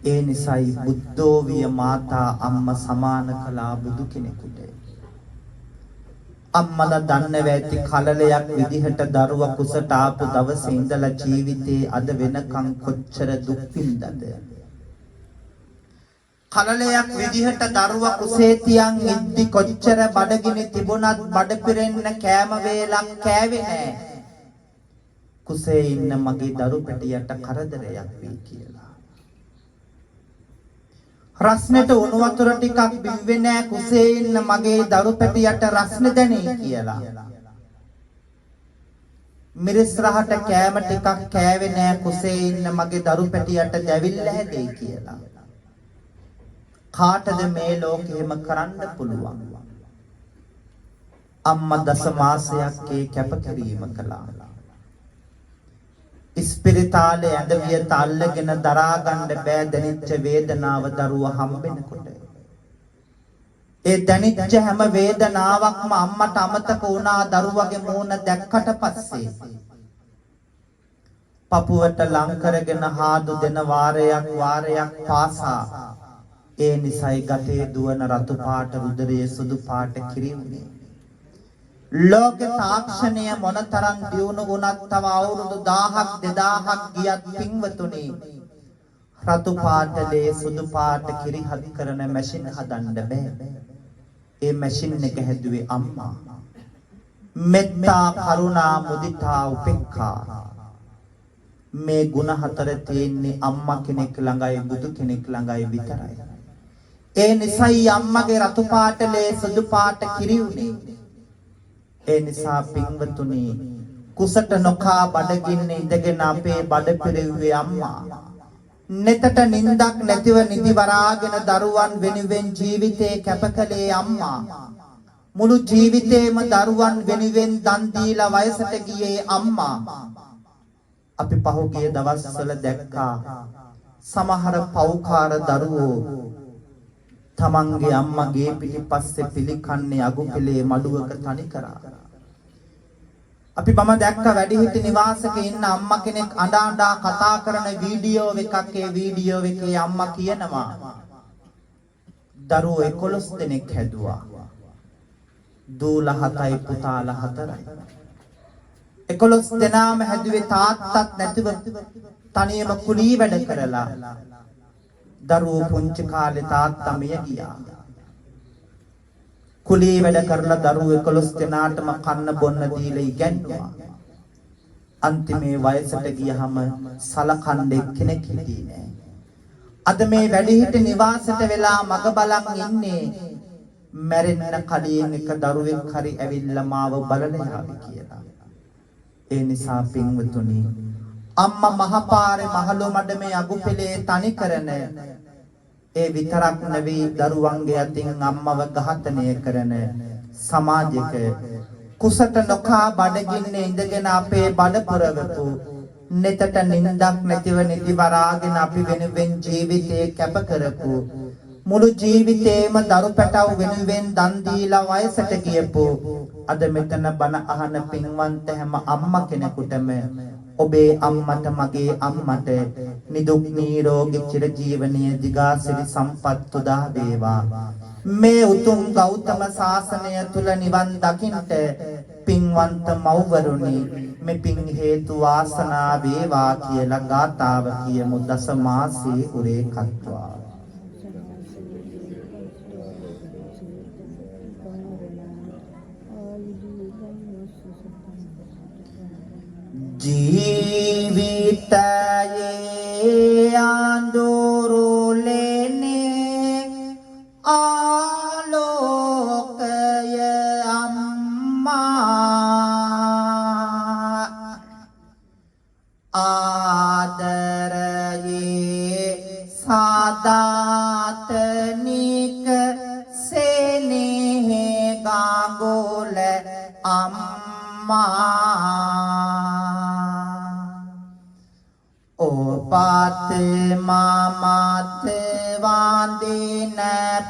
ඒ නිසායි බුද්ධෝවිය මාතා අම්මා සමාන කළා බුදු කෙනෙකුට. අම්මලා දන්නව ඇති කලලයක් විදිහට දරුවා කුසට ආපු දවසේ ඉඳලා ජීවිතේ අද වෙනකන් කොච්චර දුක් විඳද. කලලයක් විදිහට දරුවා කුසේ තියන් ඉද්දි කොච්චර බඩගිනි තිබුණත් බඩ පිරෙන්න කෑම වේලක් කෑවේ නෑ. කුසේ ඉන්න මගේ දරු පැටියට කරදරයක් වෙයි කියලා. රස්නෙට උණු වතුර ටිකක් බිව්වේ නෑ කුසේ ඉන්න මගේ දරු පැටියට රස්න දැනේ කියලා. මිරිස් රහට කෑම ටිකක් කෑවේ නෑ කුසේ ඉන්න මගේ දරු පැටියට දැවිල්ල හැදෙයි කියලා. කාටද මේ ලෝකෙම කරන්න පුළුවන්? අම්මා දස මාසයක් ඒ කැපකිරීම කළා. ඉස්පිරිතාලේ ඇඳවිය තල්ලගෙන දරා ගන්න බෑ දැනෙච්ච වේදනාව දරුවා හම්බෙනකොට. ඒ දැනෙච්ච හැම වේදනාවක්ම අම්මට අමතක වුණා දරුවගේ මූණ දැක්කට පස්සේ. පපුවට ලං කරගෙන හාදු දෙන වාරයක් පාසා ඒ නිසයි ගතේ දුවන රතු පාට රුධිරයේ සුදු පාට කිරින්නේ. ලෝක තාක්ෂණය මොනතරම් දියුණු වුණත් තව අවුරුදු 1000ක් 2000ක් ගියත් පින්වතුනි රතු පාටලේ සුදු පාට කිරිහත් කරන මැෂින් හදන්න බෑ. ඒ මැෂින් එක හැදුවේ අම්මා. මෙත්තා කරුණා මුදිතා උපේක්ඛා මේ ගුණ හතර තියෙන්නේ අම්මා කෙනෙක් ළඟයි බුදු කෙනෙක් ළඟයි විතරයි. ඒ නිසයි අම්මගේ රතු පාටලේ සුදු පාට කිරියුනේ. ඒ නිසා පින්වතුනි කුසට නොකා බඩගින්න ඉඳගෙන අපේ බඩ පිරෙව්වේ අම්මා. නෙතට නින්දක් නැතිව නිදි වරාගෙන දරුවන් වෙනුවෙන් ජීවිතේ කැපකලේ අම්මා. මුළු ජීවිතේම දරුවන් වෙනුවෙන් දන් දීලා වයසට ගියේ අම්මා. අපි පහුගිය දවස්වල දැක්කා සමහර පව්කාර දරුවෝ තමන්ගේ අම්මගේ පිටිපස්සේ පිළිකන්නේ අගුපෙලේ මඩුවක තනි කරා. අපි මම දැක්ක වැඩිහිටි නිවාසක ඉන්න අම්මා කෙනෙක් අඬා කතා කරන වීඩියෝ එකක්. ඒ වීඩියෝ එකේ අම්මා කියනවා දරුවෝ 11 දෙනෙක් හැදුවා. දූලා 7යි පුතාලා 4යි. 11 දෙනාම හැදුවේ තාත්තත් නැතිව තනියම කුලී වැඩ කරලා. දරුවෝ පුංචි කාලේ තාත්තා මිය ගියා. කුලී වැඩ කරලා දරුවෝ 11 දෙනාටම කන්න බොන්න දීලා ඉගැන්නුවා. අන්තිමේ වයසට ගියහම සලකන්න එක්කෙනෙක් හිටියේ නෑ. අද මේ වැඩිහිටි නිවාසයට වෙලා මග බලන් ඉන්නේ මැරෙන්න කලින් එක දරුවෙක් හරි ඇවිල්ලා මාව බලලා යාවි කියලා. ඒ නිසා පින්වතුනි අම්මා මහපාරේ මහලු මඩමේ අගුපෙලේ තනි කරන ඒ විතරක් නෙවෙයි දරුවන්ගේ අතින් අම්මව ඝාතනය කරන සමාජයක කුසට නොකා බඩගින්නේ ඉඳගෙන අපේ බඩ පුරවපු නෙතට නින්දක් නැතිව නිදි වරාගෙන අපි වෙනුවෙන් ජීවිතේ කැප කරපු මුළු ජීවිතේම දරු පැටව වෙනුවෙන් දන් දීලා වයසට ගියපු අද මෙතන බණ අහන පින්වන්ත හැම අම්මා කෙනෙකුටම ඔබේ අම්මට මගේ අම්මට නිදුක් නිරෝගී චිර ජීවනයේ දිගාසිරි සම්පත් උදා වේවා. මේ උතුම් ගෞතම සාසනය තුල නිවන් දකින්ට පින්වන්ත මව්වරුනි මේ පින් හේතු වාසනා වේවා කියලා ගාතාව කියමු. දස මාසේ උරේ කତ୍වා ජීවිතයේ අඳුරුලෙනේ ආලෝකය අම්මා ආදරයේ සාදාතනික සෙනෙහ ගඟුල අම්මා ඔබත් මමත් වඳින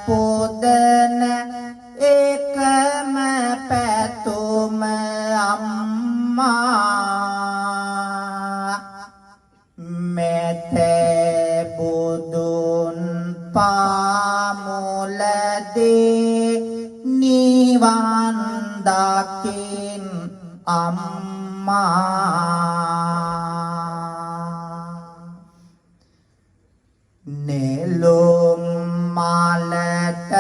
පුදන එකම පැතුම අම්මා මෙතේ බුදුන් පාමුලදී නිවන් දකින් අම්මා නෙළුම් මාලට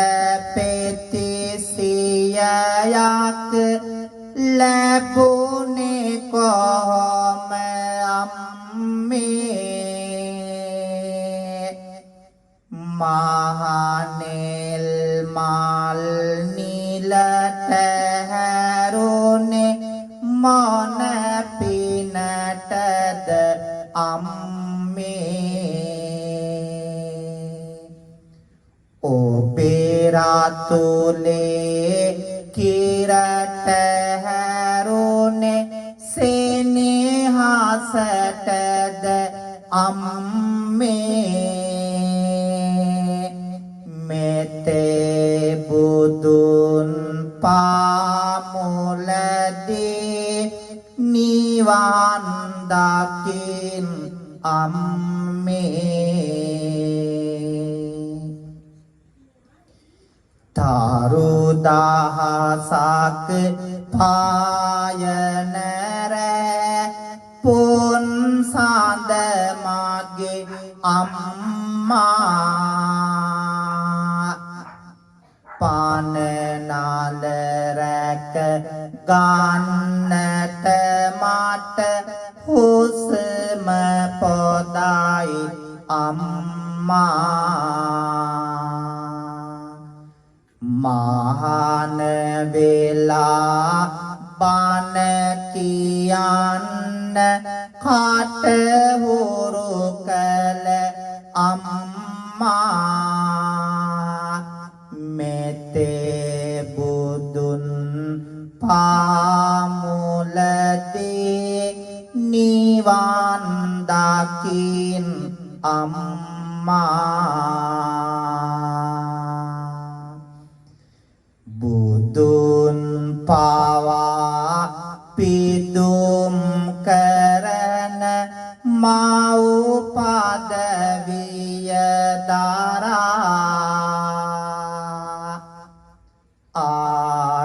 පෙතිසියයක් ලැබුණේ කොහොම අම්මේ මහනෙල් මල් නිලට හැරුණේ මොන පිනටද අම්මේ ඔබේ රාතුලේ කිරට හැරුණේ සෙනෙහසටද අම්මේ මෙතේ බුදුන් පාමුලදී නිවන් දකින් අම්මේ තාරු දහසක් පායනර පුන් සඳ මගේ අම්මා පානනාල රැක ගන්නට මට හුස්ම පොදයි අම්මා මහාන වේලා බණ කියන්න කට හුරු කළ අම්මා මෙතේ බුදුන් පාමුලදී නිවන් දකින් අම්මා බුදුන් පවා පිදුම් කරන මව් පදවිය දරා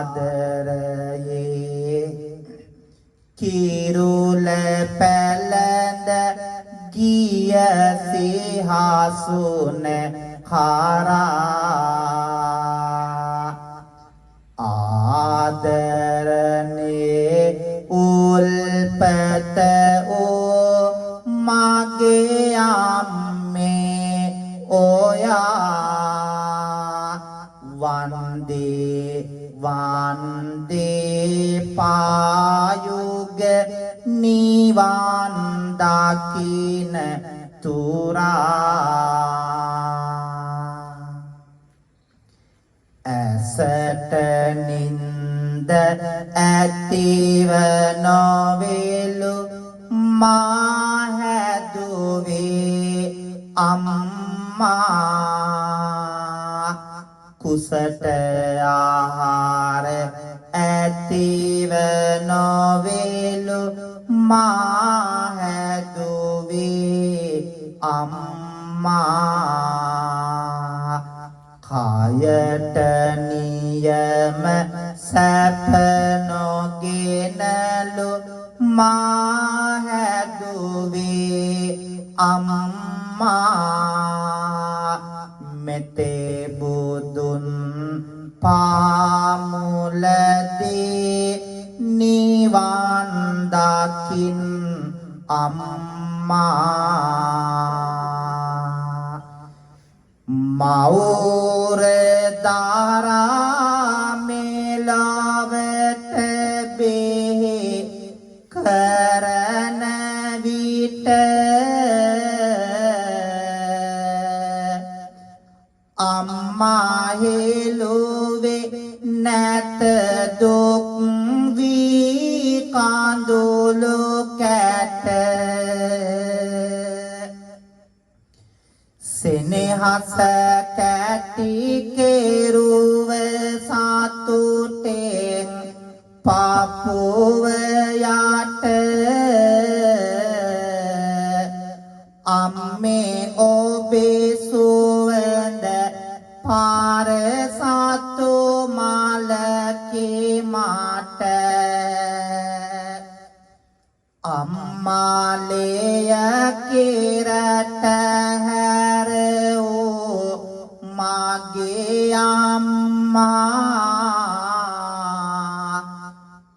ආදරයේ කිරුල පැලඳ ගිය සිහසුන කරා ආදරනේ උල්පත ඕ මගේ අම්මේ ඔයා වන්දේ වන්දේ පායුග නිවන් දකින තුරා ඇසට නින්ද ඇතිව නොවේලු මා හැදුවේ අම්මා කුසට ආහාර ඇතිව නොවේලු මා හැදුවේ අම්මා කායට නියම සැප නොගෙනලු මා හැදුවේ අම්මා මෙතේ බුදුන් පාමුලදී නිවන් දකින් අම්මා මෞර දාරා මෙලවට බෙහෙ කරන විට අම්මා හෙළුවේ නැත දුක් වී කඳුළු කැට සෙනෙහස කැටි කෙරුව සතුටෙන් පපුව යට අම්මේ ඔබේ සුවඳ පාර සතු මලකේ මට අම්මාලේය කෙරට හැර වූ මගේ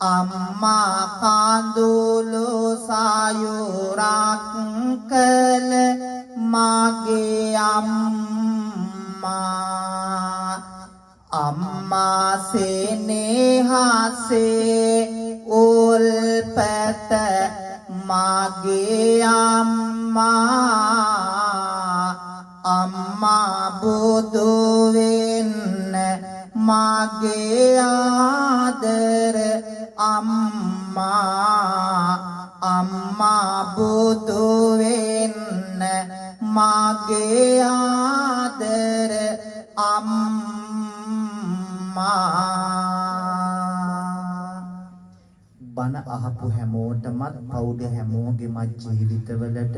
අම්මා කඳුළු සයුරක් කළ මගේ අම්මා සෙනෙහසේ උල්පත මගේ අම්මා බුදු වෙන්න මගේ ආදර අම්මා බුදු වෙන්න මගේ ආදර බණ අහපු හැමෝටමත් පෞඩ හැමෝගෙමත් ජීවිතවලට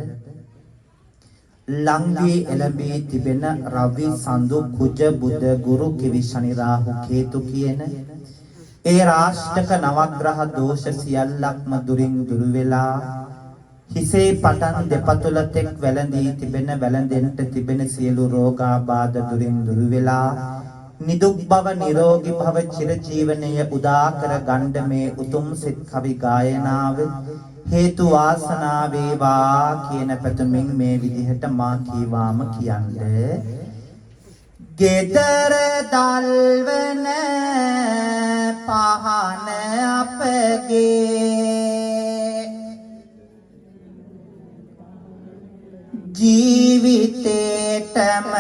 ලංගේ එළඹී තිබෙන රවි සඳු කුජ බුද ගුරු කිවි ශනි රාහු කේතු කියන ඒ රාෂ්ටක නවග්‍රහ දෝෂ සියල්ලක්ම දුරින් දුරු වෙලා හිසේ පටන් දෙපතුල තෙක් වැළඳී තිබෙන වැළඳෙන්නට තිබෙන සියලු රෝගාබාධ දුරින් දුරු වෙලා නිදුක් බව නිරෝගී භව චිරජීවනයේ උදා කර ගන්න මේ උතුම් සිත් කවි ගායනාව හේතු වාසනා වේවා කියන පැතුමින් මේ විදිහට මා කීවාම කියන්නේ gedara dalwana pahana apage ජීවිතේටම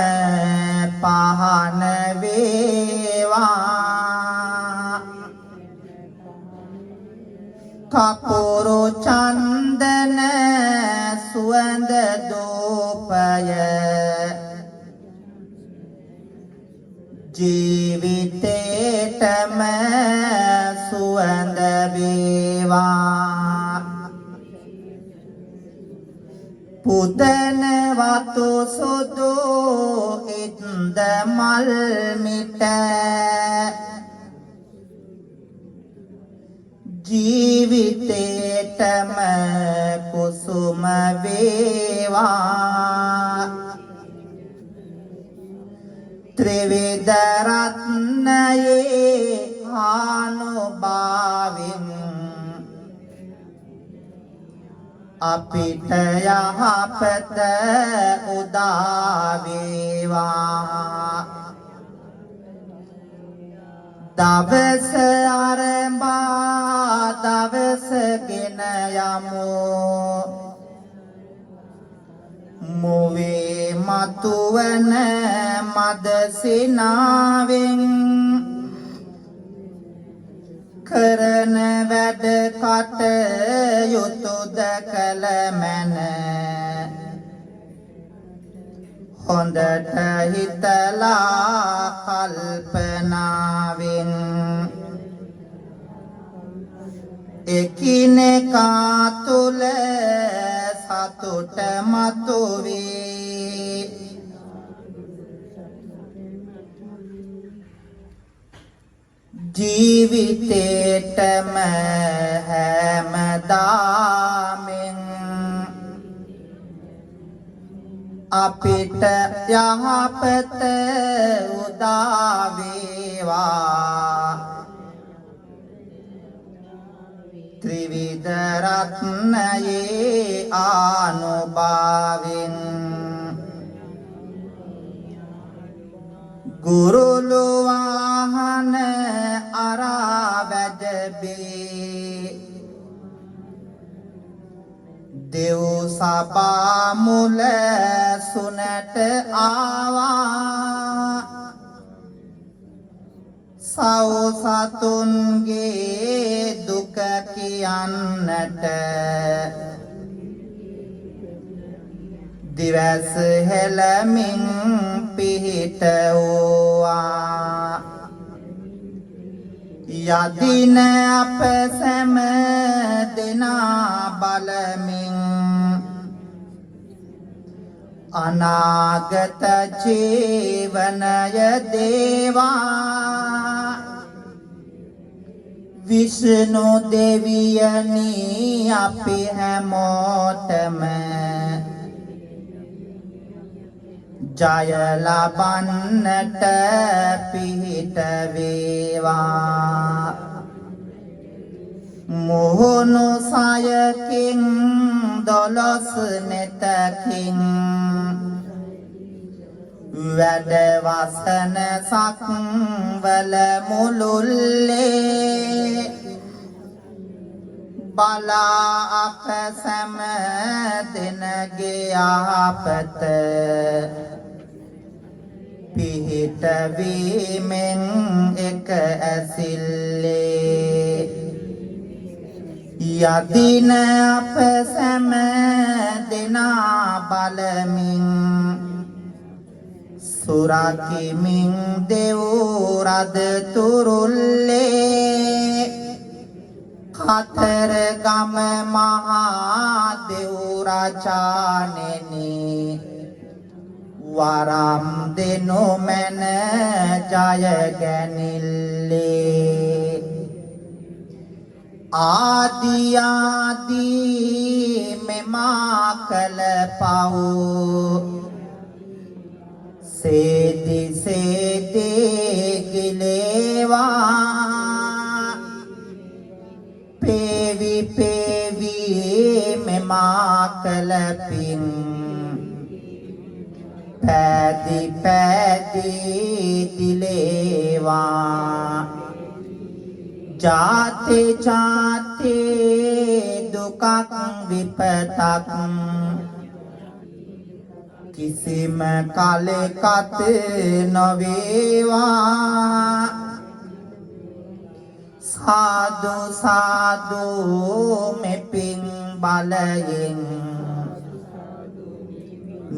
පහන වේවා කපුරු චන්දන සුවඳ දෝපය ජීවිතේටම සුවඳ වේවා පුදන වතු සුදු හින්ද මල් මිට ජීවිතේටම කුසුම වේවා ත්‍රිවිධ රත්නයේ ආනුභාවින් අපිට යහපත උදා වේවා දවස ආරම්භා දවස ගෙන යමු මුවේ මතුවන මද සිනාවෙන් කරන වැඩ කටයුතුද කළ මැන හොඳට හිතලා කල්පනාවෙන් එකිනෙකා තුල සතුට මතුවේ ජීවිතේටම හැමදාමෙන් අපිට යහපත උදා වේවා ත්‍රිවිධ රත්නයේ ආනුභාවෙන් ගුරුලු වාහන අරා වැඩබේ දෙව් සභා මුල සුනට ආවා සව් සතුන්ගේ දුක කියන්නට දිවස් හෙළමින් පිහිට වූවා යදින අප සැම දෙනා බලමින් අනාගත ජීවනය දේවා විෂ්ණු දෙවියනි අපි හැමෝටම ජය ලබන්නට පිහිට වේවා මොහොනු සයකින් දොළොස් නෙතකින් වැඩ වසන සක්වල මුළුල්ලේ බලා අප සැම දෙනගේ යහපත පිහිට වීමෙන් එක ඇසිල්ලේ යදින අප සැම දෙනා බලමින් සුරකිමින් දෙව් රද තුරුල්ලේ කතරගම මහා දෙව් රජාණෙනි වරම් දෙනු මැන ජය ගැනිල්ලේ ආදී මෙමා කළ පව් සේති සේතේ ගිලේවා පේවි පේවි මෙමා කළ පින් පැදි පැදි දිලේවා ජාති ජාති දුකක් විපතක් කිසිම කලෙකත් නොවේවා සාදු සාදු මෙපින් බලයෙන්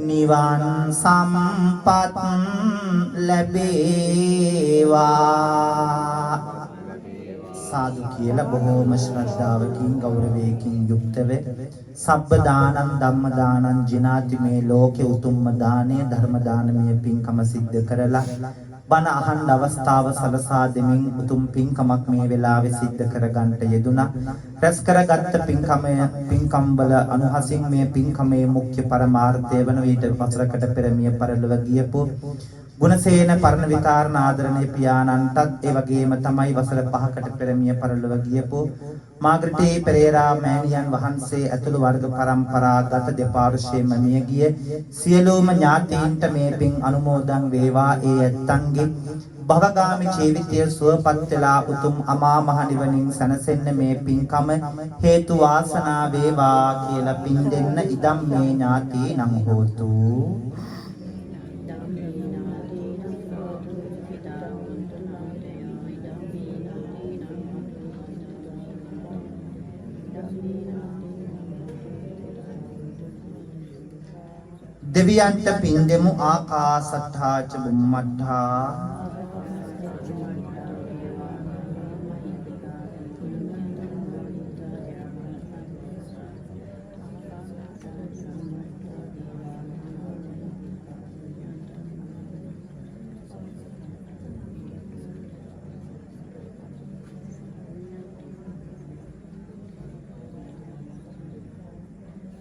නිවන් සම්පත් ලැබේවා සාදු කියලා බොහෝම ශ්‍රද්ධාවකින් ගෞරවයකින් යුක්තව සබ්බ දානං ධම්ම දානං ජිනාති මේ ලෝකේ උතුම්ම දානය ධර්ම දානමය පින්කම සිද්ධ කරලා බණ අහන්න අවස්ථාව සලසා දෙමින් උතුම් පින්කමක් මේ වෙලාවේ සිද්ධ කරගන්නට යෙදුණා. රැස් කරගත්ත පින්කම් වල අනුහසින් මේ පින්කමේ මුඛ්‍ය පරමාර්ථය වන විට වසරකට පෙර මිය පරලොව ගියපු ගුණසේන පරණ විකාරණ ආදරණීය පියාණන්ටත් ඒ වගේම තමයි වසර 5කට පෙර මිය පරලොව ගියපු මාග්‍රටී පෙරේරා මෑණියන් වහන්සේ ඇතුළු වර්ග පරම්පරාගත දෙපාර්ශ්වයේම මිය ගිය සියලුම ඥාතීන්ට මේ පින් අනුමෝදන් වේවා ඒ ඇත්තන්ගේ භවගාමි ජීවිතය සුවපත් වෙලා උතුම් අමා මහ නිවනින් සැනසෙන්න මේ පින්කම හේතු වාසනා වේවා කියලා පින් දෙන්න ඉදම් මේ ඥාතීනං හෝතු දෙවියන්ට පින් දෙමු ආකාසට්ඨා ච බුම්මට්ඨා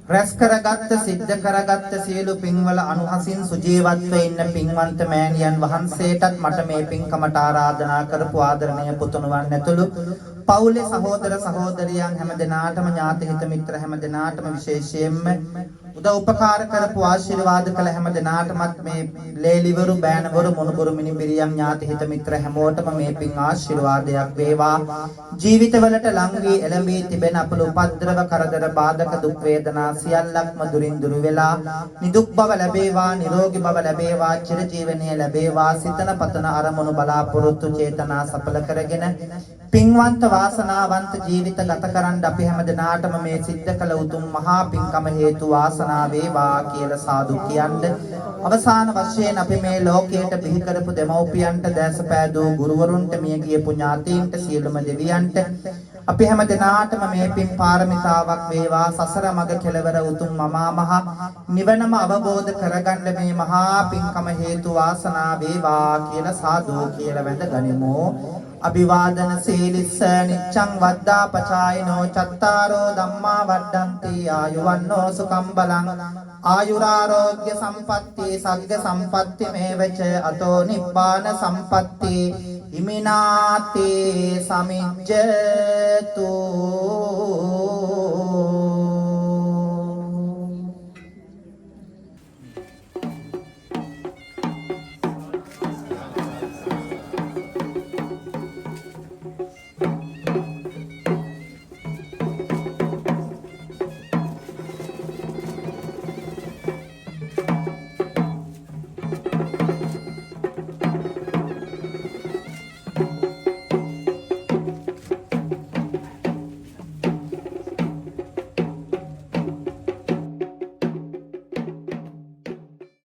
රැස් කරගත්ත සිද්ධ කරගත්ත සියලු පින්වල අනුහසින් සුජීවත්ව ඉන්න පින්වන්ත මෑණියන් වහන්සේටත් මට මේ පින්කමට ආරාධනා කරපු ආදරණීය පුතුණුවන් ඇතුළු පවුලේ සහෝදර සහෝදරියන් හැමදෙනාටම ඥාති හිත මිත්‍ර හැමදෙනාටම විශේෂයෙන්ම උදව් උපකාර කරපු ආශිර්වාද කළ හැමදෙනාටමත් මේ ලේලිවරු බෑනවරු මොනුබරු මිනිබිරියන් ඥාති හිත මිත්‍ර හැමෝටම මේ පින් ආශිර්වාදයක් වේවා ජීවිතවලට ලං වී එළඹී තිබෙන අපල උපද්‍රව කරදර බාධක දුක් වේදනා සියල්ලක්ම දුරින් දුර වෙලා නිදුක් බව ලැබේවා නිරෝගී බව ලැබේවා චිරජීවනයේ ලැබේවා සිතන පතන අරමුණු බලාපොරොත්තු චේතනා සඵල කරගෙන පින්වන්ත වාසනාවන්ත ජීවිත ගත කරන්න අපි හැමදෙනාටම මේ සිද්ධ කළ උතුම් මහා පින්කම හේතු වාසනා වේවා කියලා සාදු කියන්නේ අවසාන වශයෙන් අපි මේ ලෝකයට බිහි කරපු දෙමව්පියන්ට දැසපෑදූ ගුරුවරුන්ට මිය ගියපු ඥාතීන්ට සියලුම දෙවියන්ට අපි හැමදෙනාටම මේ පින් පාරමිතාවක් වේවා සසර මඟ කෙලවර උතුම් මමා මහ නිවනම අවබෝධ කරගන්න මේ මහා පින්කම හේතු වාසනා වේවා කියලා සාදු කියලා වැඳ ගනිමු අභිවාදන සීලිස්ස නිච්ඡං වද්දා පචායිනෝ චත්තාරෝ ධම්මා වඩ්ඩಂತಿ ආයුවන්නෝ සුඛං බලං ආයුරාෝග්‍ය සම්පatti සග්ග සම්පatti මේවච අතෝ නිබ්බාන සම්පatti ඉමිනාතේ සමිජ්ජතු